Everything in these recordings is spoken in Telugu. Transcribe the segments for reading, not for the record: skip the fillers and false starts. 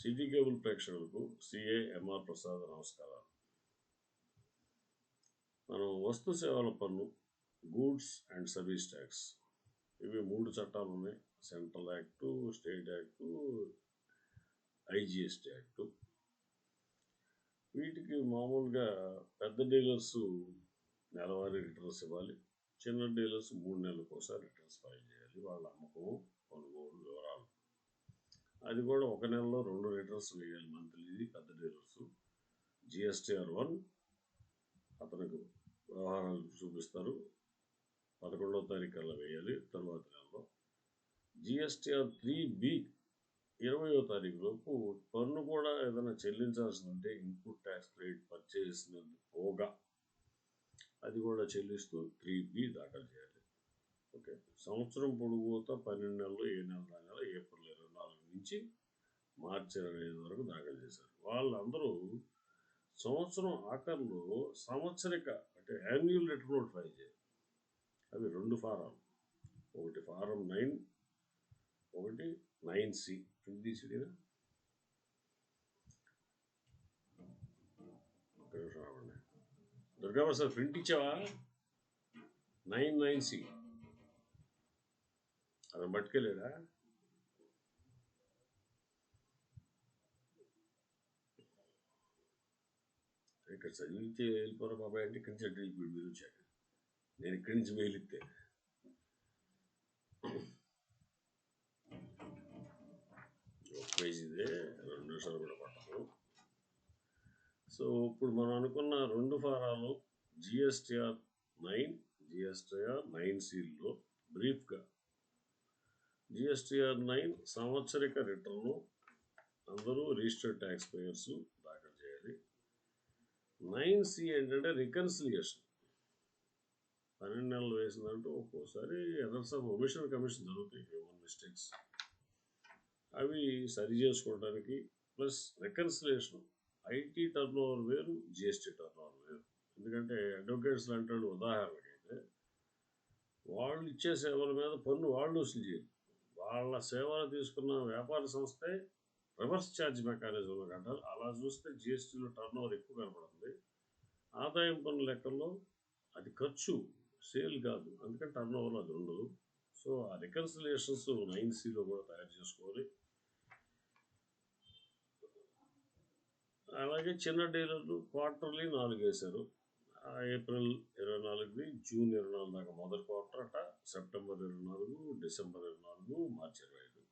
సిటీ కేబుల్ ప్రేక్షకులకు సిఏ ఎంఆర్ ప్రసాద్ నమస్కారాలు. మనం వస్తు సేవల పన్ను, గూడ్స్ అండ్ సర్వీస్ ట్యాక్స్, ఇవి 3 చట్టాలు ఉన్నాయి. Central act, state act, IGST act. వీటికి మామూలుగా పెద్ద డీలర్స్ నెలవారీ రిటర్న్స్ ఇవ్వాలి. చిన్న డీలర్స్ 3 నెలలకు ఒకసారి రిటర్న్స్ ఫైల్ చేయాలి. వాళ్ళ అమ్మకము, కొనుగోలు వివరాలు. అది కూడా ఒక నెలలో 2 రిటర్న్స్ వేయాలి. మంత్లీది పెద్ద డీలర్స్. GSTR1 అతనికి వ్యవహారాలు చూపిస్తారు. 11వ తారీఖు కల్లా వేయాలి. తర్వాత నెలలో GSTR3B 20వ తారీఖు లోపు పన్ను కూడా ఏదైనా చెల్లించాల్సి ఉంటే ఇన్పుట్ ట్యాక్స్ క్రెడిట్ పర్చేస్ పోగా అది కూడా చెల్లిస్తూ 3B దాఖలు చేయాలి. ఓకే, సంవత్సరం పొడుగుతా 12 నెలలు, ఏ నెల నెల ఏప్రిల్ 24 నుంచి మార్చి 25 వరకు దాఖలు చేశారు. వాళ్ళందరూ సంవత్సరం ఆఖరిలో సంవత్సరిక అంటే యాన్యువల్ రిటర్న్ నోట్ ఫైల్ చేయాలి. అవి 2 ఫారాలు, ఒకటి ఫారం 9, ఒకటి 9C. ప్రింట్ తీసిడినా రావండి. దుర్గాప్రసాద్ ప్రింట్ ఇచ్చావా? 9C అతను పట్టుకెళ్ళాడా? ఇక్కడ చదివించి వెళ్ళిపోరా బాబాయ్ అంటే ఇక్కడి నుంచి అంటే ఇప్పుడు మీరు వచ్చాక నేను ఇక్కడి నుంచి మేలిస్తే ఒక పేజీదే 2 నిమిషాలు కూడా పట్టదు. సో ఇప్పుడు మనం అనుకున్న 2 ఫారాలు GSTR9, GSTR9Cలో బ్రీఫ్గా GSTR9 సంవత్సరిక రిటర్ను అందరూ రిజిస్టర్డ్ ట్యాక్స్ పేయర్స్ దాఖలు చేయాలి. 9C ఏంటంటే రికన్సిలియేషన్. 12 నెలలు వేసిందంటూ ఒక్కోసారి ఎర్రర్స్ ఆఫ్ ఒమిషన్ కమిషన్ జరుగుతాయి, హ్యూమన్ మిస్టేక్స్. అవి సరి చేసుకోవడానికి plus reconciliation. IT turn over వేరు, జిఎస్టీ టర్న్ ఓవర్ వేరు. ఎందుకంటే అడ్వకేట్స్ అంటాడు ఉదాహరణకైతే వాళ్ళు ఇచ్చే సేవల మీద పన్ను వాళ్ళు వసూలు చేయాలి. వాళ్ళ సేవలు తీసుకున్న వ్యాపార సంస్థే రివర్స్ ఛార్జ్ మెకానిజంలో కట్టాలి. అలా చూస్తే జిఎస్టీలో టర్న్ ఓవర్ ఎక్కువ కనపడుతుంది. ఆదాయం పన్ను లెక్కల్లో అది ఖర్చు, సేల్ కాదు. అందుకని టర్న్ ఓవర్ అది ఉండదు. సో ఆ రికన్సిలియేషన్స్ 9Cలో కూడా తయారు చేసుకోవాలి. అలాగే చిన్న డీలర్లు క్వార్టర్లీ 4 వేశారు. ఏప్రిల్ 24ది, జూన్ 24 దాకా మొదటి క్వార్టర్ అట, సెప్టెంబర్ 24, డిసెంబర్ 24, మార్చి 25.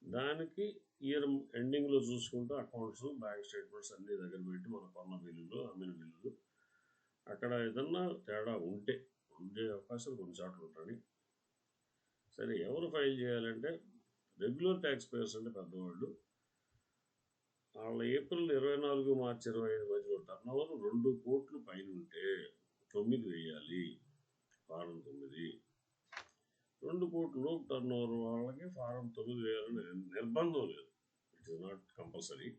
దానికి ఇయర్ ఎండింగ్లో చూసుకుంటూ అకౌంట్స్, బ్యాంక్ స్టేట్మెంట్స్ అన్నీ దగ్గర పెట్టి మన కొన్న బిల్లులు, అమ్మిన బిల్లులు అక్కడ ఏదన్నా తేడా ఉండే అవకాశాలు కొన్ని చోట్ల ఉంటాయి. సరే, ఎవరు ఫైల్ చేయాలంటే రెగ్యులర్ ట్యాక్స్ పేయర్స్ అంటే పెద్దవాళ్ళు. వాళ్ళ ఏప్రిల్ 24, మార్చి 25 మధ్యలో టర్న్ ఓవర్ 2 కోట్ల పైన ఉంటే 9 వేయాలి, ఫారం 9. 2 కోట్ల లోపు టర్న్ ఓవర్ వాళ్ళకి ఫారం 9 వేయాలని నిర్బంధం లేదు. It is not compulsory.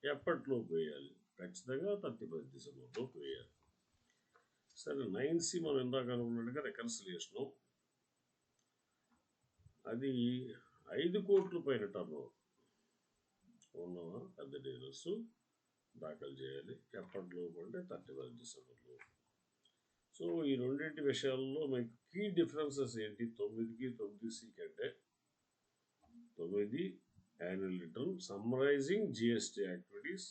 ఎప్పటిలోపు వేయాలి? ఖచ్చితంగా 31 డిసెంబర్ లోపు వేయాలి. సరే, 9C మనం ఇందాక అనుకున్నట్టుగా రికన్సిలియేషను. అది 5 కోట్ల పైన టర్న్ ఓవర్ ఉన్నవా పెద్ద డీలర్స్ దాఖలు చేయాలి. ఎప్పటిలోపు అంటే 31 డిసెంబర్ లోపు. సో ఈ రెండింటి విషయాల్లో మీకు కీ డిఫరెన్సెస్ ఏంటి 9కి 9C అంటే? 9 annual return summarising GST activities.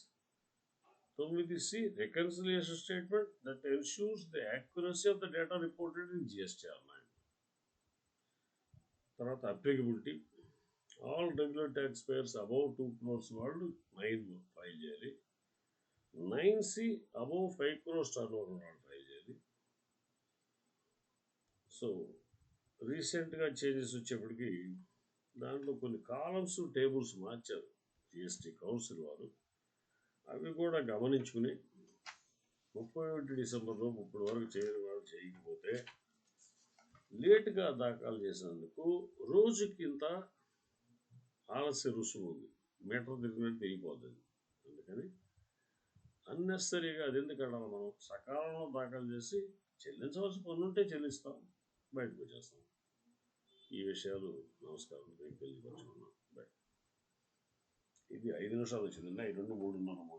9C reconciliation statement that ensures the accuracy of the data reported in GSTR9. తర్వాత applicability. All regular tax payers above 2 crores వాళ్ళు 9 ఫైల్ చేయాలి. 9C above 5 crores turnover వాళ్ళు ఫైల్ చేయాలి. సో రీసెంట్గా చేంజెస్ వచ్చేప్పటికి దాంట్లో కొన్ని కాలమ్స్, టేబుల్స్ మార్చారు జిఎస్టీ కౌన్సిల్ వారు. అవి కూడా గమనించుకుని 31 డిసెంబర్ లోపు ఇప్పటి వరకు చేయని వాళ్ళు చేయకపోతే లేటుగా దాఖలు చేసినందుకు రోజుకి ఇంత ఆలస్య రుసుము ఉంది. మీటర్ తిరిగినట్టు పెరిగిపోతుంది. అందుకని అన్నెసరీగా అది ఎందుకు అడాలి? మనం సకాలంలో దాఖలు చేసి చెల్లించవలసిన పన్ను ఉంటే చెల్లిస్తాం, బయటకు వచ్చేస్తాం. ఈ విషయాలు నమస్కారం తెలియపరచుకున్నాం. ఇది ఇది 5 నిమిషాలు వచ్చిందన్న. ఈ 2 3:30,